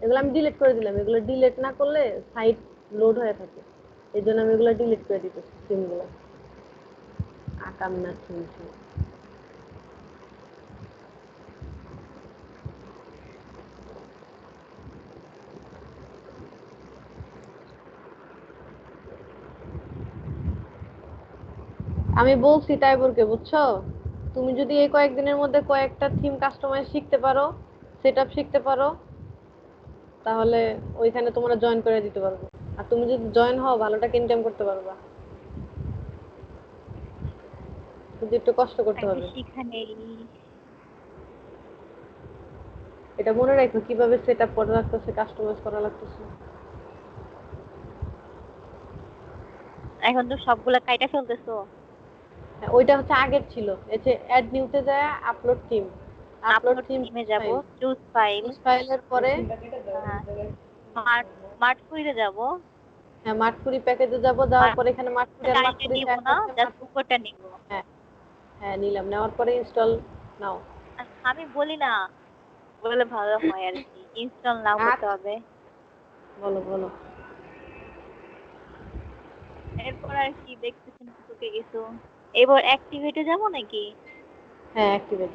এগুলো আমি ডিলিট করে দিলাম, এগুলো ডিলিট না করলে সাইট লোড হয়ে থাকে, এই জন্য আমি এগুলো ডিলিট করে দিতেছি থিমগুলো। আকাম না থিম। আমি বলছি টাইবরকে, বুঝছো, তুমি যদি এই কয়েকদিনের মধ্যে কয়েকটা থিম কাস্টমাইজ শিখতে পারো, সেটআপ শিখতে পারো, তাহলে ওইখানে তোমরা জয়েন করে দিতে পারবো। আর তুমি যদি জয়েন হও ভালো টাকা ইনকাম করতে পারবা, কিন্তু একটু কষ্ট করতে আমি তো হবে। শিখা নেই। এটা মনে রাখো কিভাবে সেটআপ করা লাগতেছে, কাস্টমাইজ করা লাগতেছে। এখন তো সবগুলা কাইটা ফেলতেছো। হ্যাঁ, ওইটা হচ্ছে আগের ছিল, এই যে অ্যাড নিউতে যায় upload theme, upload upload theme থিমে যাব, ফাইল, চুজ ফাইল, চুজ ফাইলের পরে স্মার্ট স্মার্ট কুইরে যাব। হ্যাঁ মাটকুরি প্যাকেজে যাব, যাওয়ার পরে এখানে মাটকুরি আর কাইটা মাটকুরি নিব স্যান্ড না, আছে জাস্ট উপরটা নিব। হ্যাঁ হ্যাঁ নিলাম, নেওয়ার পরে ইনস্টল নাও। আমি বলি না, বলে ভালো হয় আর কি, ইনস্টল নাও করতে আচ্ছা হবে। বলো বলো। এরপর আর কি দেখতেছি তোকে কিছু। এবার অ্যাক্টিভেটে যাব নাকি? হ্যাঁ অ্যাক্টিভেট।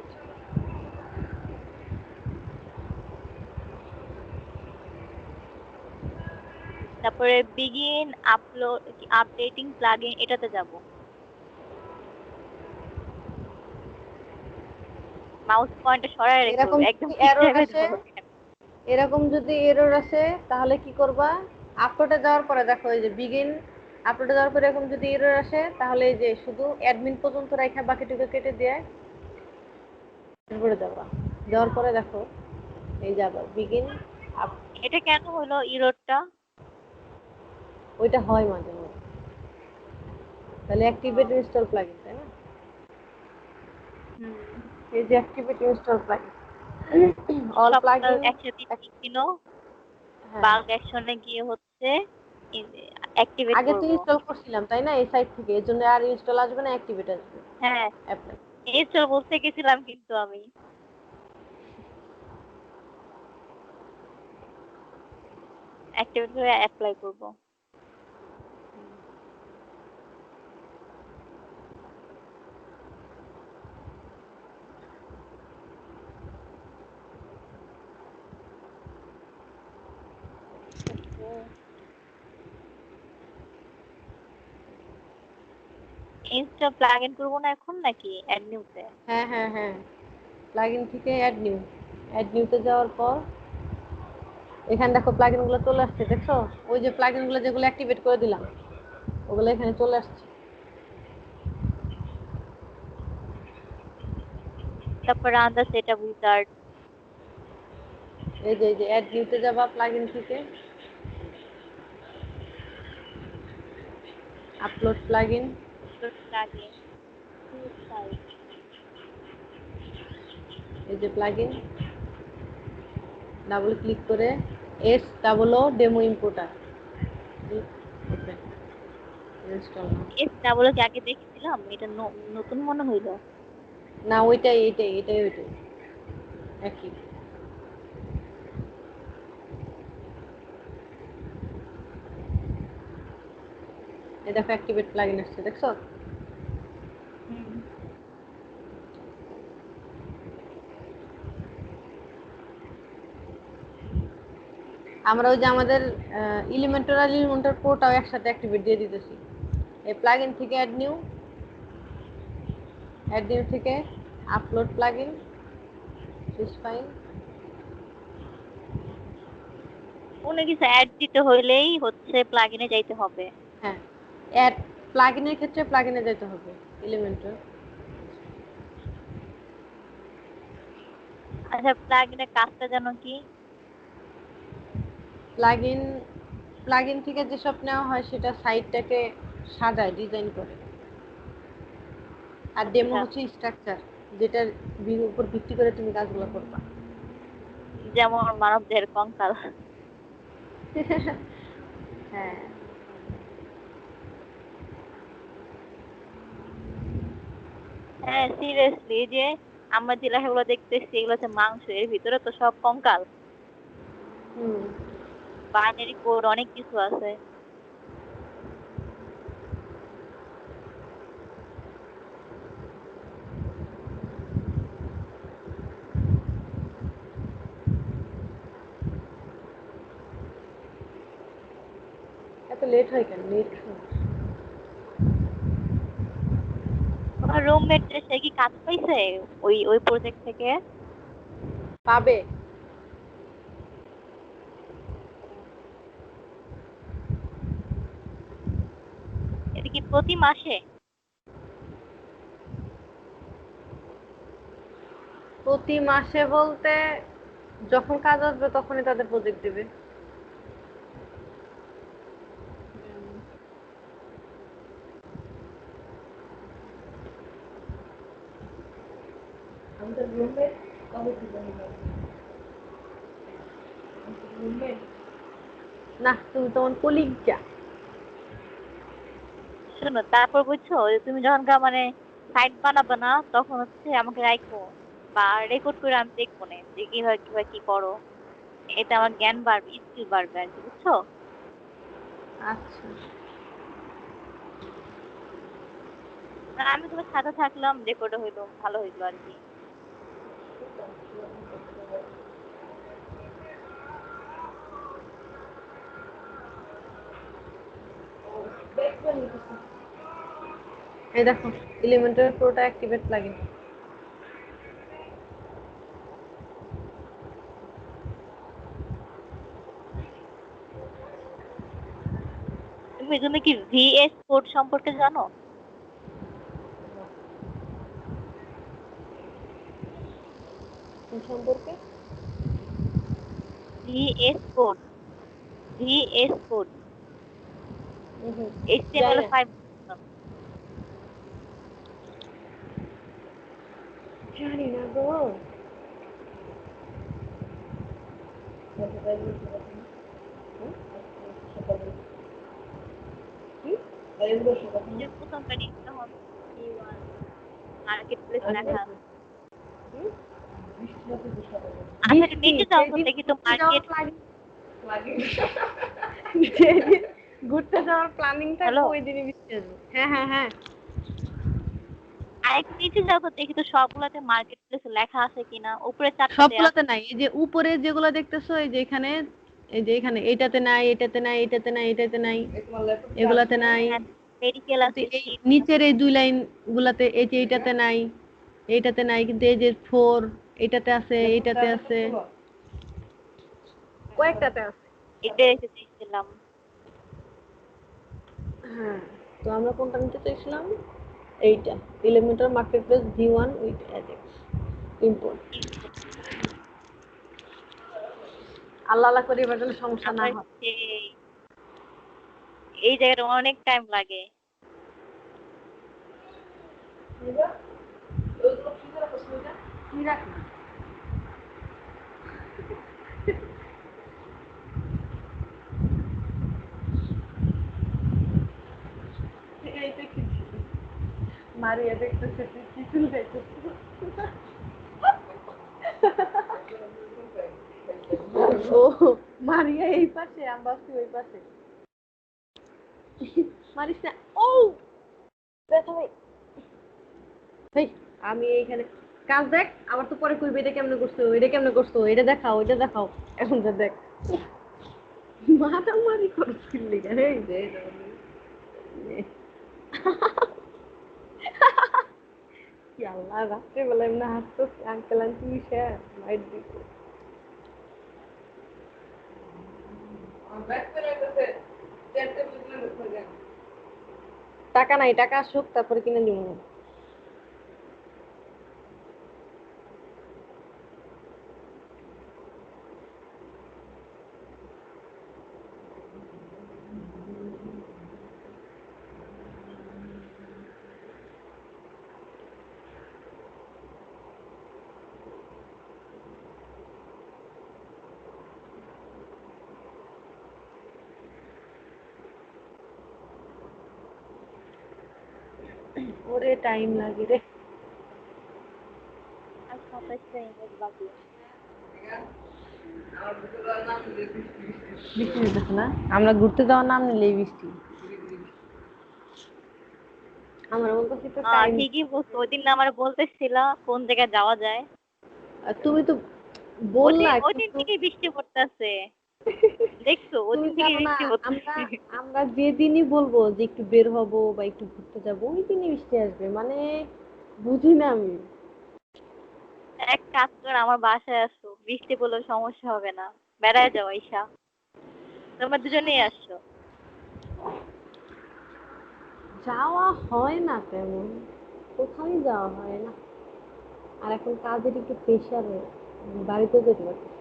তারপরে বিগিন আপলোড আপডেটিং প্লাগইন, এটাতে যাব। মাউস পয়েন্টটা সরায় রেখো, এরকম একদম যদি ঠিক এরর টাইমে আসে, ধরো। এরকম যদি এরর আসে তাহলে কি করবা, আপলোডে যাওয়ার পরে দেখো এই যে বিগিন, আপলোডে যাওয়ার পরে এরকম যদি এরর আসে তাহলে এই যে শুধু অ্যাডমিন পর্যন্ত রাখা বাকিটুকু কেটে দিয়ে করে দেবা, দেওয়ার পরে দেখো এই যাবে বিগিন আপ। এটা কেন হলো ইরোরটা? ওইটা হয় মাঝে মাঝে, তাহলে অ্যাক্টিভেট ইনস্টল প্লাগইন, তাই না? হুম। এই যে অ্যাক্টিভেট ইনস্টল প্লাগইন, অল সবটা প্লাগইন। একসাথে ঠিক ছিল। হ্যাঁ বাল্ক অ্যাকশনে গিয়ে হচ্ছে অ্যাক্টিভেট আগে তো করব। ইনস্টল করছিলাম তাই না এই সাইট থেকে, এর জন্য আর ইনস্টল আসবে না, অ্যাক্টিভেট আসবে হ্যাঁ, অ্যাপ্লাই। ইনস্টল বলতে গেছিলাম কিন্তু আমি অ্যাক্টিভেট করে অ্যাপ্লাই করব। ইনস্টল প্লাগইন করব না এখন নাকি অ্যাড নিউতে? হ্যাঁ হ্যাঁ হ্যাঁ, প্লাগইন থেকে অ্যাড নিউ, অ্যাড নিউতে যাওয়ার পর এখানে দেখো প্লাগইন গুলো চলে আসছে, দেখছো ওই যে প্লাগইন গুলো যেগুলো অ্যাক্টিভেট করে দিলাম ওগুলো এখানে চলে আসছে। তারপর রান দা সেটআপ উইজার্ড। এই যে অ্যাড নিউতে যাবা প্লাগইন থেকে, upload plugin, upload plugin, choose file. এই যে প্লাগইন, ডাবল ক্লিক করে S double O demo importer open, install now. S double কি আগে দেখেছিলাম? এটা নতুন মনে হইলো। না ওইটাই এটাই এটাই ওইটাই একই। এই দেখো অ্যাক্টিভেট প্লাগইন আসছে, দেখছো? হুম। আমরা ওই যে আমাদের এলিমেন্টর আর এলিমেন্টর প্রোটাও একসাথে অ্যাক্টিভেট দিয়ে দিতেছি। এই প্লাগইন থেকে অ্যাড নিউ, অ্যাড নিউ থেকে আপলোড প্লাগইন, চুজ ফাইল। কোনো কিছু অ্যাড দিতে হইলেই হচ্ছে প্লাগইনে যাইতে হবে। হ্যাঁ অ্যাড, প্লাগইনের ক্ষেত্রে প্লাগইনে যেতে হবে এলিমেন্টর। আচ্ছা, প্লাগইনের কাজটা যেন কি? প্লাগইন, প্লাগইন থেকে যেসব নেওয়া হয় সেটা সাইটটাকে সাজায়, ডিজাইন করে। আর ডেমো আচ্ছা, হচ্ছে স্ট্রাকচার, যেটার উপর ভিত্তি করে তুমি কাজগুলো করবা। যেমন মানবদের কঙ্কাল। হ্যাঁ হ্যাঁ, সিরিয়াসলি, যে আমরা যে লেখাগুলো দেখতেছি এগুলো হচ্ছে মাংস, এর ভিতরে তো সব কঙ্কাল। হুম। বাইনারি কোড অনেক কিছু আছে। এত লেট হয় কেন? লেট তোমার রুমমেট সে কি কাজ পাইছে ওই ওই প্রজেক্ট থেকে? পাবে। এটা কি প্রতি মাসে? প্রতি মাসে বলতে যখন কাজ আসবে তখনই তাদের প্রজেক্ট দেবে। আমাদের রুমমেট কবে থেকে রুমমেট না, তুমি তোমার কলিগ যা। শোনো, তারপর বুঝছো যে তুমি যখন মানে সাইট বানাবে না তখন হচ্ছে আমাকে রাখো বা রেকর্ড করে আমি দেখবো না যে কিভাবে কিভাবে কি করো। এতে আমার জ্ঞান বাড়বে, স্কিল বাড়বে আর কি, বুঝছো? আচ্ছা। আর আমি তোমার সাথে থাকলাম, রেকর্ড হইলো, ভালো হইলো আর কি। এই দেখো, এলিমেন্টার প্রোটা অ্যাক্টিভেট লাগে। তুমি তুমি কি ভিএস কোড সম্পর্কে জানো? কি সম্পর্কে? ভিএস কোড, ভিএস কোড, জানি না, HTML5। জানি না গো। যে প্রথম কাটিং যখন V1 মার্কেট প্লেস লেখা আছে। আচ্ছা, একটু বৃষ্টি নিচে যাও তো যেদিন দেখি তো ঘুরতে যাওয়ার মার্কেট। যেদিন ঘুরতে যাওয়ার প্ল্যানিং থাকবে হ্যালো, ওই দিনই বৃষ্টি আসবে। হ্যাঁ হ্যাঁ হ্যাঁ। আর একটু নিচে যাও তো দেখি তো সবগুলাতে মার্কেট প্লেস লেখা আছে কিনা, উপরে চারটাতে সবগুলাতে আছে। নাই, এই যে উপরে যেগুলো দেখতেছো এই যে এখানে, এই যে এখানে এটাতে নাই, এটাতে নাই, এটাতে নাই, এটাতে নাই, এগুলাতে নাই। হ্যাঁ, মেডিকেল কিন্তু আছে, এই সিট নিচের আছে। এই দুই লাইন গুলাতে এই যে এইটাতে নাই, এইটাতে নাই, কিন্তু এই যে ফোর এটাতে আছে, এইটাতে আছে, কয়েকটাতে আছে। এটা রেখে দিয়েছিলাম। হ্যাঁ, তো আমরা কোনটা নিতে চাইছিলাম? এইটা, Elementor market place V1 with Ajax import. আল্লাহ আল্লাহ করে এবার যেন সমস্যা না আবার হয়। এই জায়গাটা অনেক টাইম লাগে। কি রাখি? এইটা কি? মারিয়া দেখতেছে তুই কি শুনতেছিস? ও, মারিয়া এই পাশে, আমি ভাবছি ওই পাশে। মারিস না। ও ব্যথা ভাই। হেই, আমি এইখানে কাজ দেখ, আবার তো পরে কইবে এটা কেমনে করছো, এটা কেমনে করছো, এটা দেখাও, এটা দেখাও। এখন যা দেখ, মারামারি করছিল লিগা। এই যে কি আল্লাহ, রাত্রেবেলা এমনি হাসতেছে, আঙ্কেল আন্টি মিশে মাইট দিত। টাকা নাই, টাকা আসুক তারপরে কিনে দিব। ওরে টাইম লাগে রে। আর 27টা ইমেজ বাকি। বৃষ্টি হইতেছে না, আমরা ঘুরতে যাওয়ার নাম নিলেই বৃষ্টি। আমার বলতেছি তো টাইম। ঠিকই বলছো, ওই দিন না আমার বলতেছিলা কোন জায়গায় যাওয়া যায়। তুমি তো বললা ওই দিন কিন্তু থেকে বৃষ্টি পড়তেছে, দেখছো ওই তুমি দিন থেকে জানো না, বৃষ্টি আমরা পড়তেছে। আমরা যেদিনই বলবো যে একটু বের হবো বা একটু ঘুরতে যাবো ওই দিনই বৃষ্টি আসবে, মানে বুঝি না আমি। এক কাজ কর, আমার বাসায় আসো, বৃষ্টি পড়লেও সমস্যা হবে না, বেড়ায় যাও ঈশা, তোমরা দুজনেই আসছো। যাওয়া হয় না তেমন, কোথায় যাওয়া হয় না। আর এখন কাজের একটু প্রেশারে বাড়িতেও যেতে পারছি না।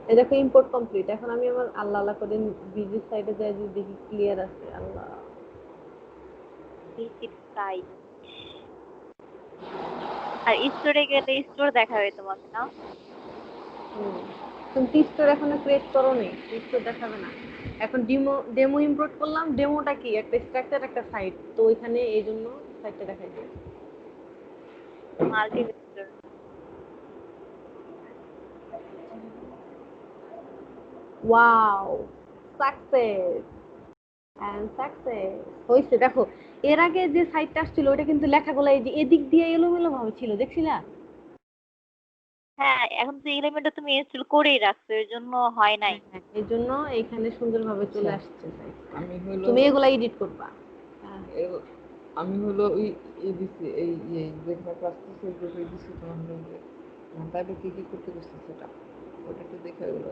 এই দেখো ইম্পোর্ট কমপ্লিট, এখন আমি আমার আল্লাহ আল্লাহ করে বিজির সাইডে যাই যদি দেখি ক্লিয়ার আছে। আল্লাহ, বৃষ্টির সাইড, আর স্টোরে গেলে স্টোর দেখাবে তোমাকে না। তুমি টিস্টোর এখনো ক্রিয়েট করো নি, টিস্টোর দেখাবে না। এখন ডেমো ডেমো ইম্পোর্ট করলাম, ডেমোটা কি একটা স্ট্রাকচার একটা সাইট, তো ওইখানে এই জন্য সাইটটা দেখাই দিই। Multi store. Wow, success and success হইছে। দেখো এর আগে যে সাইটটা আসছিল ওটা কিন্তু লেখাগুলো এই যে এদিক দিয়ে এলোমেলো ভাবে ছিল, দেখছিলা? হ্যাঁ, এখন তো এলিমেন্টটা তুমি ইনস্টল করেই রাখছো, এর জন্য হয় নাই। হ্যাঁ, এই জন্য এখানে সুন্দরভাবে চলে আচ্ছা, আসছে সাইট। আমি হলো তুমি এগুলা এডিট করবা। এ- আমি হলো ওই দিছি এই যেখানে ক্লাস করছি ওই গ্রুপে দিছি তোমার হলো যে তাইলে কি কি করতে করছে সেটা ওটা একটু দেখে ওগুলো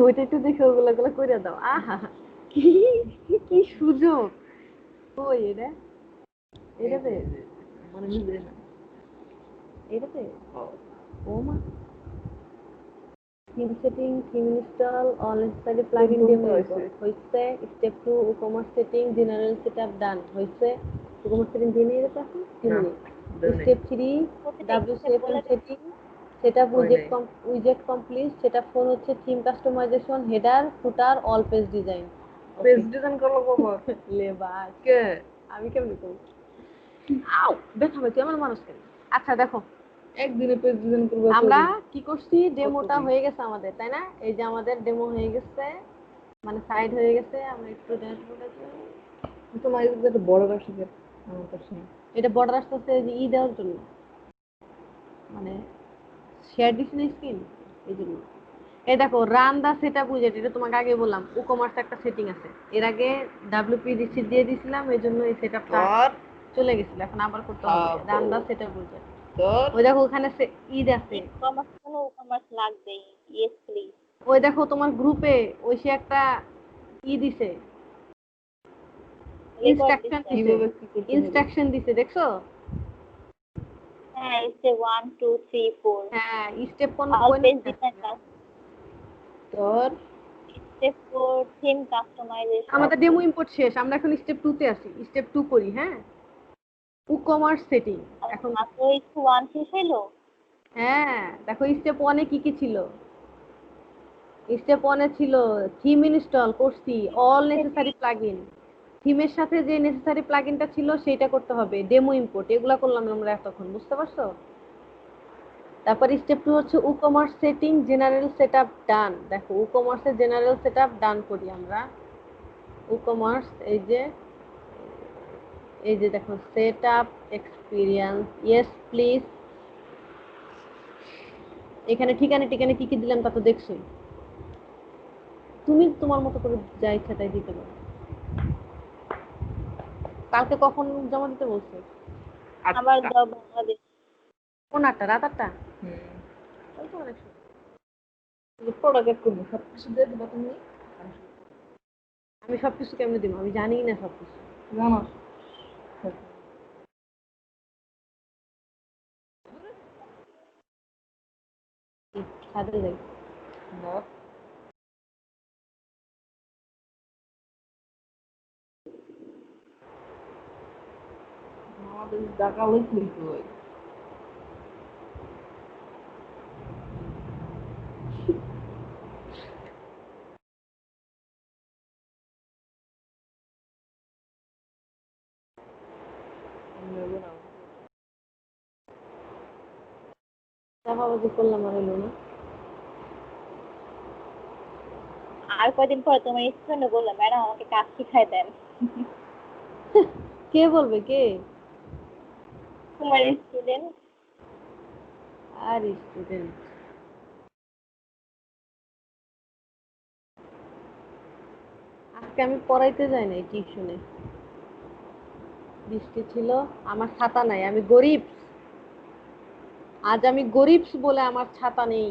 ওইটা একটু দেখে ওগুলা গুলা করে দাও। আহা, কি কি সুযোগ! কই এটা? এটাতে মানে নিজে না এটাতে ও মা, theme setting, theme install, all necessary plugin demo হইছে। Step 2 ecommerce setting, general setup done হইছে। ই-কমার্স সেটিং দিয়ে নিয়ে যেতে এখন 2 না মিনিট। দেও নাই স্টেপ 3 প্রতিটা স্টেপ WCFM বলে দাও। সেটিং, সেটআপ হয় নাই উইজেট কমপ্লিট। সেটআপ 4 হচ্ছে theme customization, header, footer, all page design. Page design করলো বাবা লেবাস, কে আমি কেমনে করব? আউ, ব্যথা পাইছি আমার মানুষ কেন? আচ্ছা দেখো, একদিনে পেজ ডিজাইন করবো আমরা তোরই কি করছি, ডেমোটা কতদিন হয়ে গেছে আমাদের, তাই না? এই যে আমাদের ডেমো হয়ে গেছে, মানে সাইড হয়ে গেছে। আমরা একটু ড্যাশবোর্ডে যাই। তোমার একটা বড় রাশিদের আমার কাছে এটা বর্ডার আসতেছে যে দেওয়ার জন্য, মানে শেয়ার দিছি না স্ক্রিন, এই জন্য। এই দেখো রান দা সেটআপ উইজেট, এটা তোমাকে আগে বললাম ই-কমার্স একটা সেটিং আছে, এর আগে ডাব্লিউপি রিসিট দিয়ে দিছিলাম, এই জন্য এই সেটআপটা তোর চলে গেছিল, এখন আবার করতে হবে খাবো রান দা সেটআপ উইজেট। তোর ওই দেখো ওখানে ঈদ আছে। ই কমার্স কোনো কমার্স লাগবেই, ইয়েস প্লিজ। ওই দেখো তোমার গ্রুপে ওই সে একটা দিছে, রেকর্ড ইনস্ট্রাকশন দিচ্ছে। দিছে, কিভাবে কি করতে হবে ইনস্ট্রাকশন দিছে, দেখছো? হ্যাঁ, এসে 1 2 3 4 হ্যাঁ, স্টেপ কোন অল কোন পেজ ডিজাইন কাজ, তোর স্টেপ 4 থিম কাস্টমাইজেশন। আমাদের ডেমো ইম্পোর্ট শেষ, আমরা এখন স্টেপ 2 তে আছি। স্টেপ 2 করি, হ্যাঁ। ই-কমার্স সেটিং এখন। মাত্র একটু 1 শেষ হলো। হ্যাঁ, দেখো স্টেপ 1 এ কি কি ছিল। স্টেপ 1 এ ছিল থিম ইনস্টল করছি, অল নেসেসারি প্লাগইন। থিমের সাথে যে নেসেসারি প্লাগইনটা ছিল সেটা করতে হবে, ডেমো ইম্পোর্ট, এগুলা করলাম আমরা এতক্ষণ, বুঝতে পারছো? তারপর স্টেপ 2 হচ্ছে ই-কমার্স সেটিং, জেনারেল সেটআপ ডান। দেখো ই-কমার্সের জেনারেল সেটআপ ডান করি আমরা। ই-কমার্স এই যে দেখো সেটআপ এক্সপিরিয়েন্স, ইয়েস প্লিজ। এখানে ঠিকানা ঠিকানা কি কি দিলাম তা তো দেখছোই। তুমি তোমার মতো করে যা ইচ্ছা তাই দিতে পারো। কালকে কখন জমা দিতে বলছে? আবার 8টা দাও বাংলাদেশ। কোন 8টা? রাত 8টা? হুম ওই তো অনেক সময়। প্রোডাক্ট করবো সব কিছু দিয়ে দিবা তুমি আমি সবকিছু কেমনে দিব, আমি জানিই না সবকিছু। জানো ছাদে যাই। না আমাদের ঢাকা লইছিলি তুই দেখো তাও যে করলাম আর হলো না। আর কয়দিন পরে তোমার স্টুডেন্ট বললো ম্যাডাম আমাকে কাজ শিখাই দেন। কে বলবে কে? তোমার স্টুডেন্ট। আর স্টুডেন্ট, আজকে আমি পড়াইতে যাই নাই টিউশনে, বৃষ্টি ছিল, আমার ছাতা নাই, আমি গরিব, আজ আমি গরিব বলে আমার ছাতা নেই।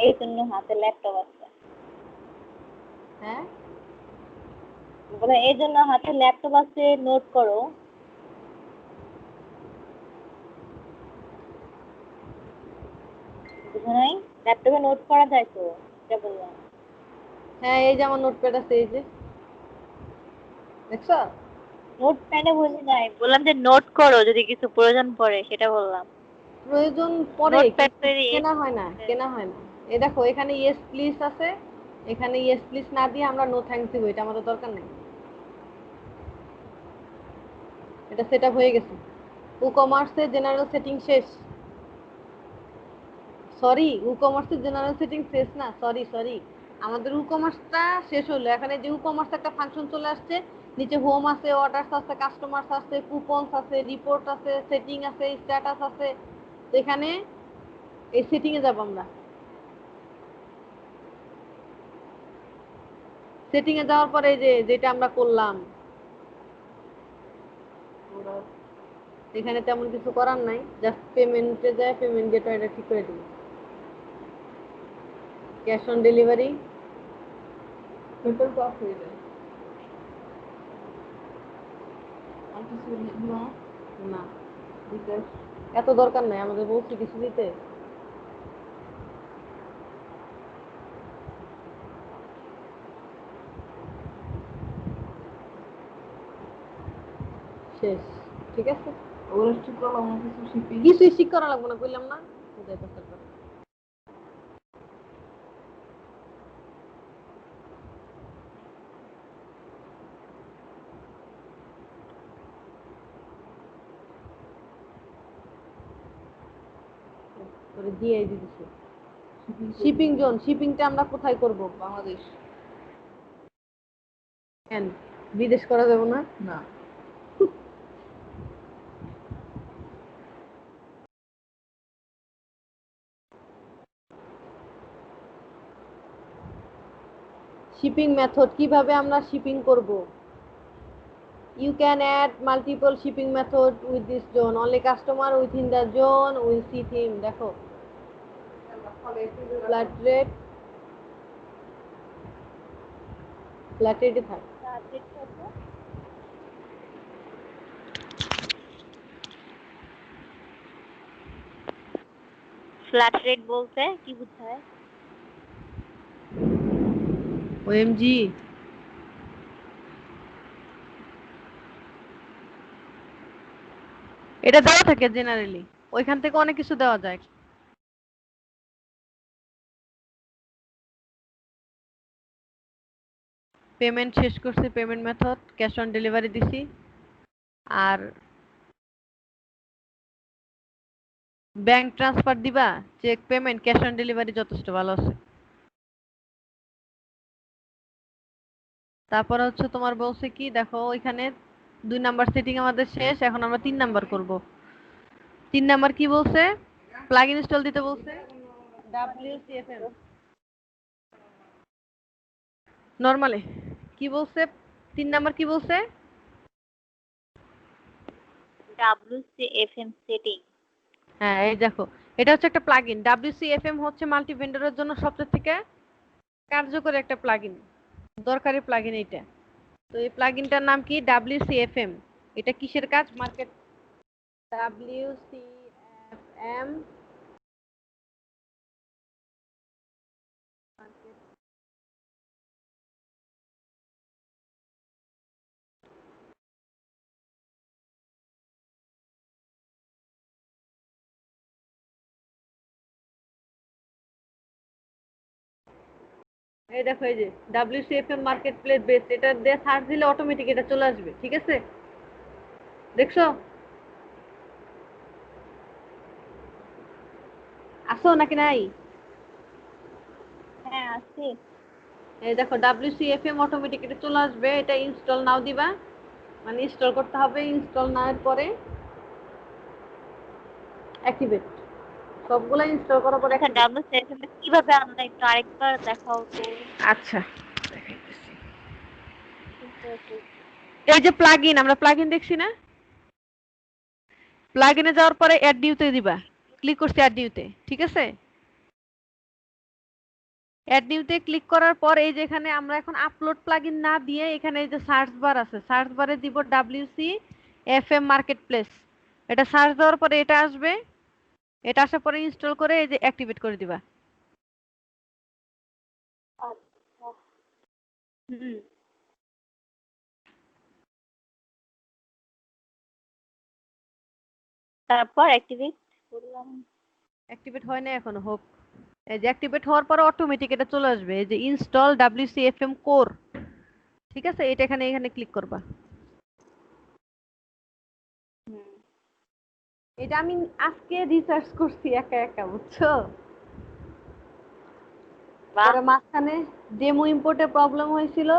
এই জন্য হাতে ল্যাপটপ আছে। হ্যাঁ, বলে এই জন্য হাতে ল্যাপটপ আছে, নোট করো। বুঝো নাই? ল্যাপটপে নোট করা যায় তো, এটা বললাম। হ্যাঁ, এই যে আমার নোটপ্যাড আছে, এই যে দেখছো। নোট প্যাডে বুঝি নাই, বললাম যে নোট করো যদি কিছু প্রয়োজন পড়ে, সেটা বললাম। প্রয়োজন পড়ে নোটপ্যাড কিন্তু তৈরি কেনা হয় না, কেনা হয় না। এই দেখো এখানে ইয়েস প্লিজ আছে, এখানে ইয়েস প্লিজ না দিয়ে আমরা নো থ্যাঙ্কস দিব, এটা আমাদের দরকার নেই। এটা সেট আপ হয়ে গেছে। ই কমার্সের জেনারেল সেটিং শেষ। সরি, ই কমার্সের জেনারেল সেটিং শেষ না, সরি সরি, আমাদের ই কমার্সটা শেষ হলো। এখানে যে ই কমার্স একটা ফাংশন চলে আসছে, নিচে হোম আছে, অর্ডারস আছে, কাস্টমার্স আছে, কুপনস আছে, রিপোর্ট আছে, সেটিং আছে, স্ট্যাটাস আছে। তো এখানে এই সেটিং এ যাব আমরা। সেটিং এ যাওয়ার পরে যে যেটা আমরা করলাম, এখানে তেমন কিছু করার নাই, জাস্ট পেমেন্টে যায়, পেমেন্ট গেটওয়ে এটা ঠিক করে দিই। ক্যাশ অন ডেলিভারি, পেপার তো অফ হয়ে যায়। আর কিছু না। না বিকাশ। এত দরকার নাই, আমাদের বলছি কিছু দিতে। শেষ, ঠিক আছে। ওরা ঠিক করলাম না কিছু শিপিং। কিছুই ঠিক করা লাগবে না, বললাম না। করে দিয়ে দিতেছি। শিপিং জোন, শিপিংটা আমরা কোথায় করব? বাংলাদেশ। কেন বিদেশ করা যাবে না? না। শিপিং মেথড, কিভাবে আমরা শিপিং করব? You can add multiple shipping methods with this zone. Only customer within the zone will see him. দেখো ফ্ল্যাট রেট, ফ্ল্যাট রেটে থাক। ফ্ল্যাট রেট বলতে কি বোঝায়? ওএমজি, এটা দেওয়া থাকে জেনারেলি, ওইখান থেকে অনেক কিছু দেওয়া যায়। পেমেন্ট শেষ করছি, payment method cash on delivery দিছি, আর ব্যাংক ট্রান্সফার দিবা, cheque payment, cash on delivery যথেষ্ট ভালো আছে। তারপর হচ্ছে তোমার বলছে কি, দেখো ওইখানে 2 নাম্বার সেটিং আমাদের শেষ, এখন আমরা 3 নাম্বার করব। 3 নাম্বার কি বলছে? প্লাগ ইনস্টল দিতে বলছে, WCFM নরমালি। কি বলছে 3 নাম্বার কি বলছে? WCFM setting. হ্যাঁ, এই দেখো এটা হচ্ছে একটা প্লাগইন। WCFM হচ্ছে মাল্টি ভেন্ডরের জন্য সবচেয়ে থেকে কার্যকরী একটা প্লাগইন, দরকারি প্লাগইন এটা। তো এই প্লাগইনটার নাম কি? WCFM। এটা কিসের কাজ? মার্কেট WCFM এই দেখো, এই যে WCFM মার্কেট প্লেস বেস, এটা দিয়ে সার্চ দিলে অটোমেটিক এটা চলে আসবে, ঠিক আছে। দেখছো? আসো নাকি নাই? হ্যাঁ আছি। এই দেখো WCFM অটোমেটিক এটা চলে আসবে, এটা ইনস্টল নাও দিবা, মানে ইনস্টল করতে হবে। ইনস্টল নেওয়ার পরে অ্যাক্টিভেট, সবগুলো ইনস্টল করার পরে আচ্ছা অ্যাক্টিভেট। WCSM কিভাবে আনলো একটু আরেকবার দেখাও তো। আচ্ছা, এই যে প্লাগইন, আমরা প্লাগইন দেখছি না? প্লাগইনে যাওয়ার পরে অ্যাড নিউতে দিবা, ক্লিক করছি অ্যাড নিউতে, ঠিক আছে? অ্যাড নিউতে ক্লিক করার পর এই যে এখানে আমরা এখন আপলোড প্লাগইন না দিয়ে এখানে এই যে সার্চ বার আছে, সার্চ বারে দিব WCFM মার্কেট প্লেস। এটা সার্চ দেওয়ার পরে এটা আসবে, এটা আসার পরে ইনস্টল করে এই যে অ্যাক্টিভেট করে দিবা। আচ্ছা। হুম। তারপর অ্যাক্টিভেট করলাম। অ্যাক্টিভেট হয় না এখনো, হোক। এই যে অ্যাক্টিভেট হওয়ার পরে অটোমেটিক এটা চলে আসবে, এই যে ইনস্টল WCFM কোর, ঠিক আছে? এটা এখানে এখানে ক্লিক করবা। হুম। এটা আমি আজকে রিসার্চ করছি একা একা, বুঝছো? বাহ। পরে মাঝখানে ডেমো ইম্পোর্টে প্রবলেম হয়েছিল,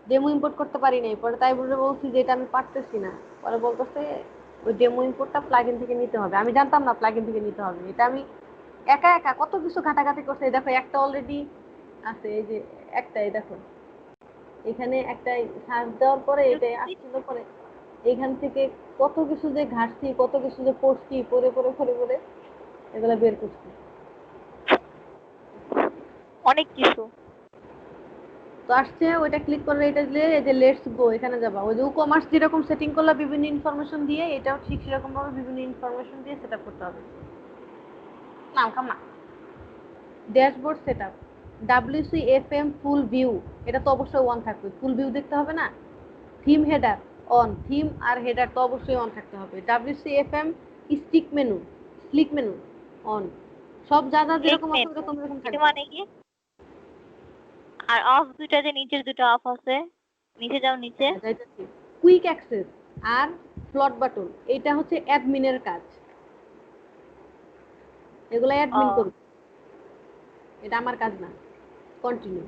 ডেমো ইম্পোর্ট করতে পারি নাই, পরে তাই বলে বলছি যে এটা আমি পারতেছি না। পরে বলতেছে ওই ডেমো ইম্পোর্টটা প্লাগইন থেকে নিতে হবে। আমি জানতাম না প্লাগইন থেকে নিতে হবে, এটা আমি একা একা কত কিছু ঘাটাঘাটি করছে। এই দেখো একটা অলরেডি আছে, এই যে একটাই দেখো, এখানে একটা সার্চ দেওয়ার পরে এটা আসছিল, পরে এখান থেকে কত কিছু যে ঘাটছি, কত কিছু যে পড়ছি, পড়ে পড়ে পড়ে পড়ে এগুলা বের করছি। অনেক কিছু। তো আসছে, ওইটা ক্লিক করলে এটা দিলে এই যে লেটস গো এখানে যাবা। ওই যে কমার্স যেরকম সেটিং করলে বিভিন্ন ইনফরমেশন দিয়ে, এটাও ঠিক সেরকম ভাবে বিভিন্ন ইনফরমেশন দিয়ে সেটআপ করতে হবে। নাম কাম না, ড্যাশবোর্ড সেটআপ, WCFM ফুল ভিউ, এটা তো অবশ্যই অন থাকবে, ফুল ভিউ দেখতে হবে না। থিম হেডার অন, থিম আর হেডার তো অবশ্যই অন থাকতে হবে। WCFM stick menu, slick menu on, সব যা যা ক্লিক যেরকম আছে মেনু ওরকম এরকম এটা থাকবে। মানে কি? আর অফ দুইটা যে নিচের দুটো অফ আছে, নিচে যাও নিচে। যাইতেছি, কুইক অ্যাক্সেস আর ফ্লট বাটন, এটা হচ্ছে অ্যাডমিনের কাজ, এগুলো অ্যাডমিন ও করবে, এটা আমার কাজ না। কন্টিনিউ,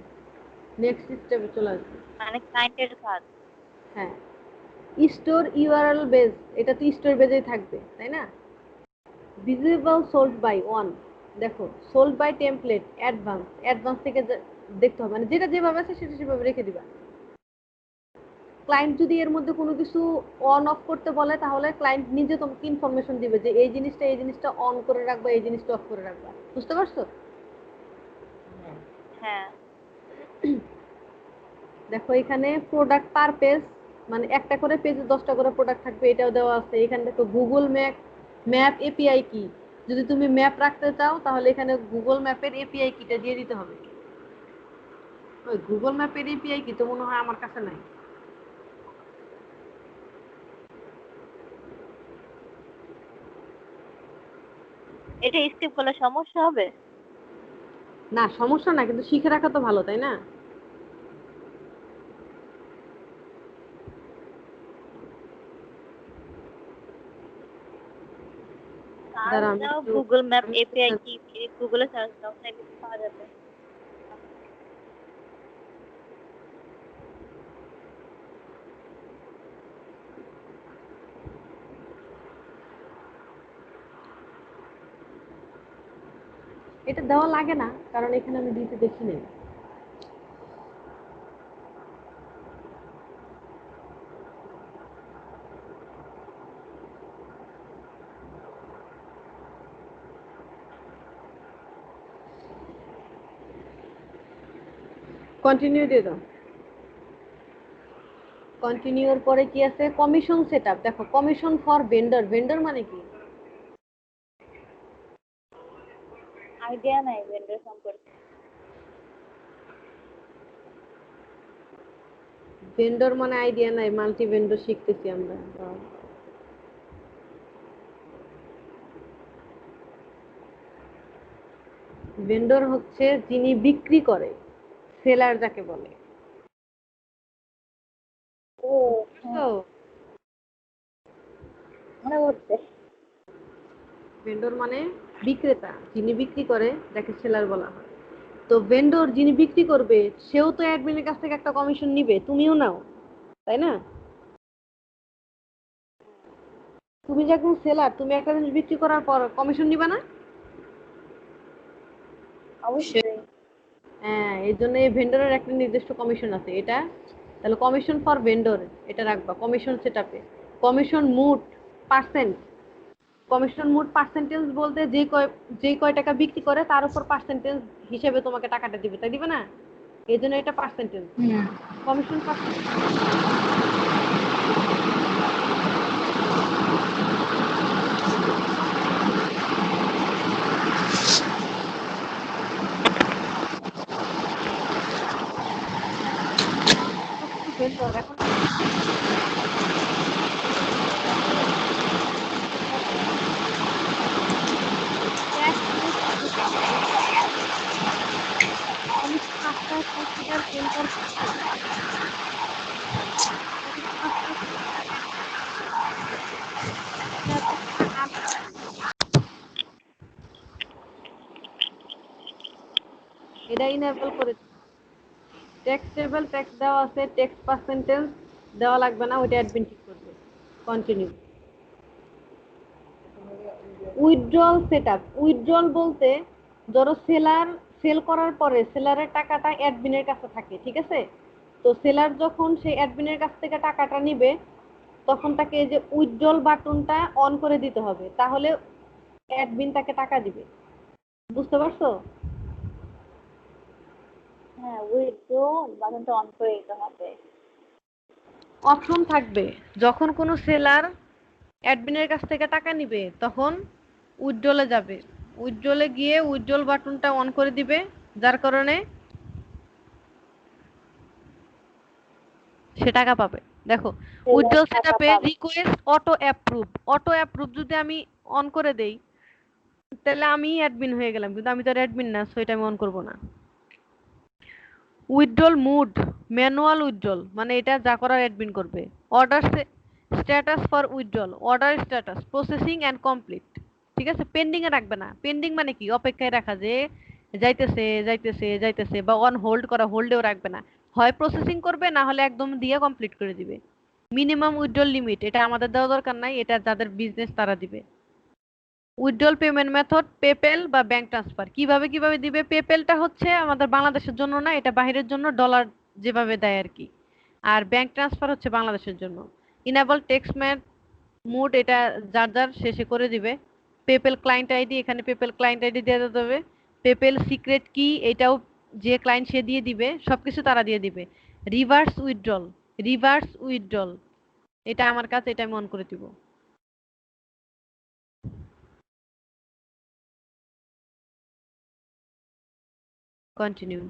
নেক্সট স্টেপে চলে আসবে। মানে ক্লায়েন্টের কাজ। হ্যাঁ, স্টোর ইউআরএল বেস, এটা তো স্টোর বেজেই থাকবে তাই না? ভিজিবল সোল্ড বাই ওয়ান, দেখো sold by template advance, advance থেকে দেখতে হবে, মানে যেটা যেভাবে আছে সেটা সেভাবে রেখে দিবা। ক্লায়েন্ট যদি এর মধ্যে কোনো কিছু অন অফ করতে বলে তাহলে ক্লায়েন্ট নিজে তোমাকে ইনফরমেশন দিবে যে এই জিনিসটা অন করে রাখবা, এই জিনিসটা অফ করে রাখবা। বুঝতে পারছো? হ্যাঁ। হ্যাঁ। দেখো এখানে প্রোডাক্ট পার পেজ, মানে একটা করে পেজে 10টা করে প্রোডাক্ট থাকবে, এটাও দেওয়া আছে। এখানে দেখো গুগল ম্যাপ, ম্যাপ এপিআই কি, যদি তুমি ম্যাপ রাখতে চাও তাহলে এখানে গুগল ম্যাপের এপিআই কিটা দিয়ে দিতে হবে। ওই গুগল ম্যাপের এপিআই কি তো মনে হয় আমার কাছে নাই। এটা স্কিপ করলে সমস্যা হবে? না সমস্যা না, কিন্তু শিখে রাখা তো ভালো তাই না? সার্চ দাঁড়াও আমি দাও একটু, গুগল ম্যাপ আমি একটু এপিআই কি, গুগলে সার্চ দাও তাহলে পাওয়া যাবে। এটা দেওয়া লাগে না, কারণ এখানে আমি দিতে দেখি নাই। কন্টিনিউ দিয়ে দাও। কন্টিনিউর পরে কি আছে? কমিশন সেটআপ, দেখো কমিশন ফর ভেন্ডর, ভেন্ডর মানে কি? আইডিয়া নাই ভেন্ডর সম্পর্কে। ভেন্ডর মানে আইডিয়া নাই, মাল্টি ভেন্ডর শিখতেছি আমরা। ভেন্ডর হচ্ছে যিনি বিক্রি করে, সেলার যাকে বলে। ও হ্যাঁ। বুঝছো? মনে করছে ভেন্ডর মানে বিক্রেতা, যিনি বিক্রি করে যাকে সেলার বলা হয়। তো ভেন্ডর যিনি বিক্রি করবে সেও তো অ্যাডমিনের কাছ থেকে একটা কমিশন নিবে, তুমিও নাও, তাই না? তুমি যে একজন সেলার, তুমি একটা জিনিস বিক্রি করার পর কমিশন নিবা না? অবশ্যই। হ্যাঁ, এই জন্য এই ভেন্ডরের একটা নির্দিষ্ট কমিশন আছে। এটা তাহলে কমিশন ফর ভেন্ডর, এটা রাখবা কমিশন সেটআপে। কমিশন মুট পার্সেন্ট, কমিশন মুট পার্সেন্টেজ বলতে যে কয় টাকা বিক্রি করে তার উপর পার্সেন্টেজ হিসেবে তোমাকে টাকাটা দিবে, তাই দিবে না? এই জন্য এটা পার্সেন্টেজ, কমিশন পার্সেন্টেজ। ভেন্ডর এখন এটা ইনেবল করে ট্যাক্স টেবল, ট্যাক্স দেওয়া আছে, ট্যাক্স পার্সেন্টেজ দেওয়া লাগবে না, ওইটা অ্যাডমিন ঠিক করবে। কন্টিনিউ। উইথড্রল সেটআপ, উইথড্রল বলতে ধরো সেলার সেল করার পরে সেলারের টাকাটা অ্যাডমিনের কাছে থাকে, ঠিক আছে? তো সেলার যখন সেই অ্যাডমিনের কাছ থেকে টাকাটা নিবে তখন তাকে এই যে উইথড্রল বাটনটা অন করে দিতে হবে, তাহলে অ্যাডমিন তাকে টাকা দিবে। বুঝতে পারছো? হ্যাঁ, উইথড্র বাটনটা অন করে দিতে হবে। অপশন থাকবে যখন কোনো সেলার অ্যাডমিনের কাছ থেকে টাকা নিবে তখন উইথড্রলে যাবে, উইথড্রলে গিয়ে উইথড্রল বাটনটা অন করে দিবে, যার কারণে সে টাকা পাবে। দেখো সেলার উইথড্রল টাকা সেটআপে পাবে। Request auto approve, auto approve যদি আমি অন করে দেই তাহলে আমি অ্যাডমিন হয়ে গেলাম, কিন্তু আমি তো অ্যাডমিন না, সো এটা আমি অন করব না। উইথড্রল মুড ম্যানুয়াল উইথড্রল, মানে এটা যা করার অ্যাডমিন করবে। Order status for withdrawal, order status processing and complete, ঠিক আছে? পেন্ডিং এ রাখবে না। পেন্ডিং মানে কি? অপেক্ষায় রাখা, যে যাইতেছে যাইতেছে যাইতেছে, বা অন হোল্ড করা, হোল্ডেও রাখবে না। হয় প্রসেসিং করবে, না হলে একদম দিয়ে কমপ্লিট করে দিবে। মিনিমাম উইথড্রল লিমিট এটা আমাদের দেওয়া দরকার নাই, এটা যাদের বিজনেস তারা দিবে। উইথড্রল পেমেন্ট মেথড পেপেল বা ব্যাংক ট্রান্সফার, কিভাবে কিভাবে দিবে? পেপেলটা হচ্ছে আমাদের বাংলাদেশের জন্য না, এটা বাইরের জন্য, ডলার যেভাবে দেয় আর কি। আর ব্যাংক ট্রান্সফার হচ্ছে বাংলাদেশের জন্য। ইনেবল টেক্সট মুড এটা যার যার শেষে করে দিবে। পেপেল ক্লায়েন্ট আইডি, এখানে পেপেল ক্লায়েন্ট আইডি দিয়ে দিতে হবে। পেপেল সিক্রেট কি, এটাও যে ক্লায়েন্ট সে দিয়ে দিবে, সবকিছু তারা দিয়ে দিবে। রিভার্স উইথড্রল, রিভার্স উইথড্রল এটা আমার কাছে, এটা আমি অন করে দিব। Continue.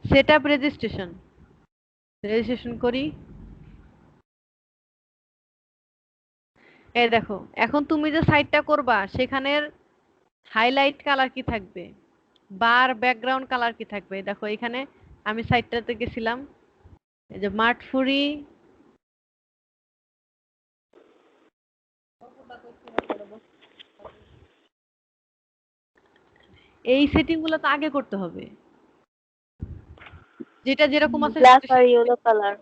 Set up registration, registration করি। এই দেখো এখন তুমি যে সাইটটা করবা সেখানের হাইলাইট কালার কি থাকবে, বার ব্যাকগ্রাউন্ড কালার কি থাকবে? দেখো এখানে আমি সাইটটাতে গেছিলাম, এই যে মার্টফুরি, এই সেটিং গুলো তো আগে করতে হবে, যেটা যেরকম আছে ব্ল্যাক সেটা আর ইয়েলো কালার।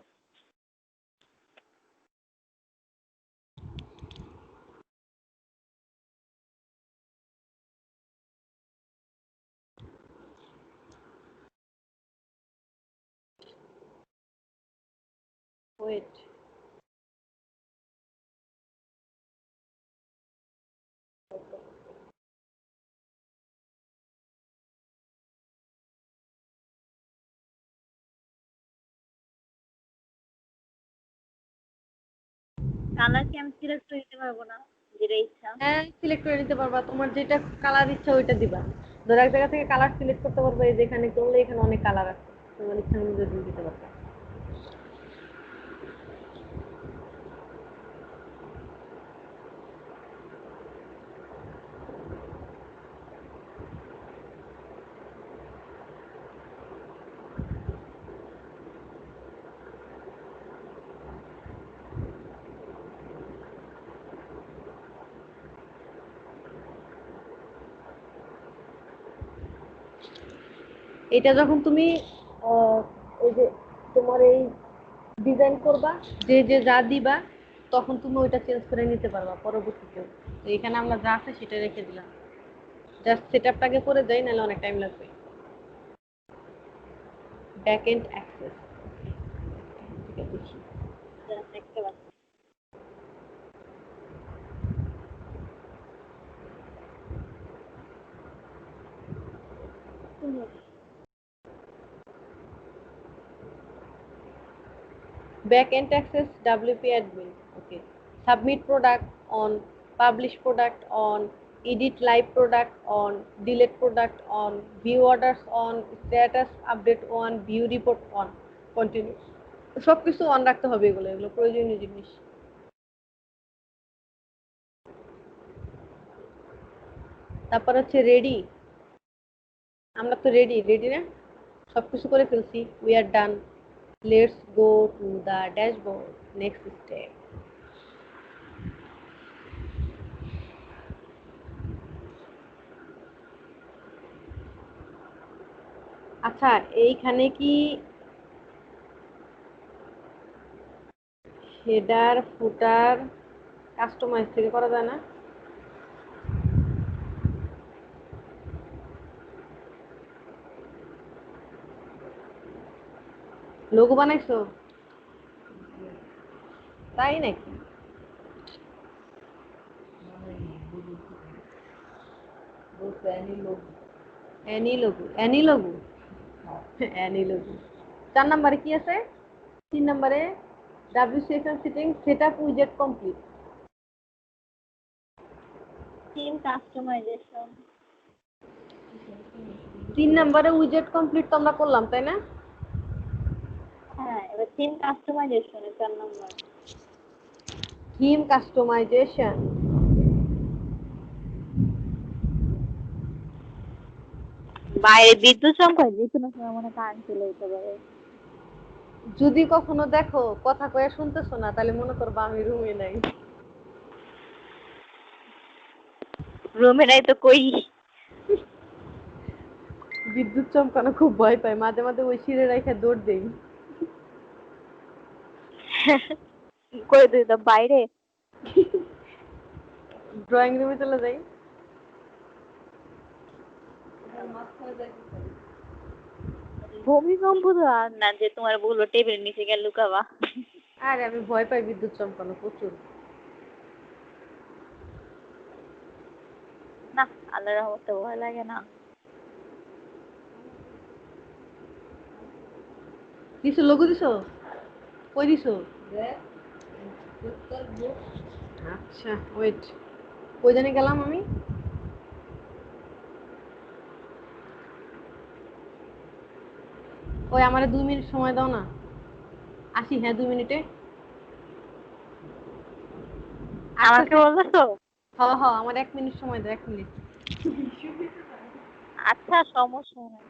ওয়েট, কালার কি আমি সিলেক্ট করে দিতে পারবো না? যেটা ইচ্ছা। হ্যাঁ সিলেক্ট করে নিতে পারবা, তোমার যেটা কালার ইচ্ছা ওইটা দিবা। ধরো এক জায়গা থেকে কালার সিলেক্ট করতে পারবে, এই যে এখানে করলে এখানে অনেক কালার আছে, তোমার ইচ্ছা অনুযায়ী দিয়ে দিতে পারবে। এটা যখন তুমি এই যে তোমার এই ডিজাইন করবা, যে যে যা দিবা, তখন তুমি ওইটা চেঞ্জ করে নিতে পারবা পরবর্তীতে। তো এখানে আমরা যা আছে সেটা রেখে দিলাম, জাস্ট সেট আপটাকে করে যাই, নাহলে অনেক টাইম লাগবে। ব্যাক এন্ড অ্যাক্সেস, ঠিক আছে দেখি। দেখতে পাচ্ছি। Back end access WP admin. Okay. Submit product on, publish product on, edit live product on, delete product on, view orders on, status update on, view report on, continue. সবকিছু on রাখতে হবে, এগুলো এগুলো প্রয়োজনীয় জিনিস। তারপর হচ্ছে রেডি, আমরা তো রেডি রেডি না, সবকিছু করে ফেলছি, we are done. Let's go to the dashboard, next step. আচ্ছা, এইখানে কি হেডার ফুটার কাস্টমাইজ থেকে করা যায় না? লোগো বানাইছো? তাই নাকি? Any logo, any logo, any logo. 4 নম্বরে কি আছে? 3 নম্বরে WCSN সেটিং সেটআপ উইজেট কমপ্লিট। Theme customization. 3 নম্বরে উইজেট কমপ্লিট তো আমরা করলাম, তাই না? হ্যাঁ, এবার থিম কাস্টমাইজেশন 4 নম্বর। থিম কাস্টমাইজেশন, বাইরে বিদ্যুৎ চমকায়, যে কোনো সময় মনে কারেন্ট চলে যেতে পারে। যদি কখনো দেখো কথা কয়ে শুনতেছো না, তাহলে মনে করবা আমি রুমে নাই। রুমে নাই তো কই? বিদ্যুৎ চমকানো খুব ভয় পাই, মাঝে মাঝে ওই শিরে রাইখা দৌড় দেই। কই তুই তো বাইরে? ড্রয়িং রুমে চলে যাই। ভূমিকম্প তো আর না যে তোমার বললো টেবিলের নিচে গিয়ে লুকাবা। আরে আমি ভয় পাই বিদ্যুৎ চমকানো প্রচুর। না, আল্লাহর রহমতে ভয় লাগে না। দিছো লোগো দিছো? কই দিছো? আচ্ছা ওয়েট, কই জানি গেলাম আমি? ওই আমারে 2 মিনিট সময় দাও না, আসি। হ্যাঁ 2 মিনিটে। আমাকে আচ্ছা, বলতেছো? হ হ, আমার 1 মিনিট সময় দাও, 1 মিনিট। আচ্ছা, সমস্যা নাই।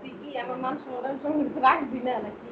তুই কি আমার মান সম্মান রাখবি না নাকি?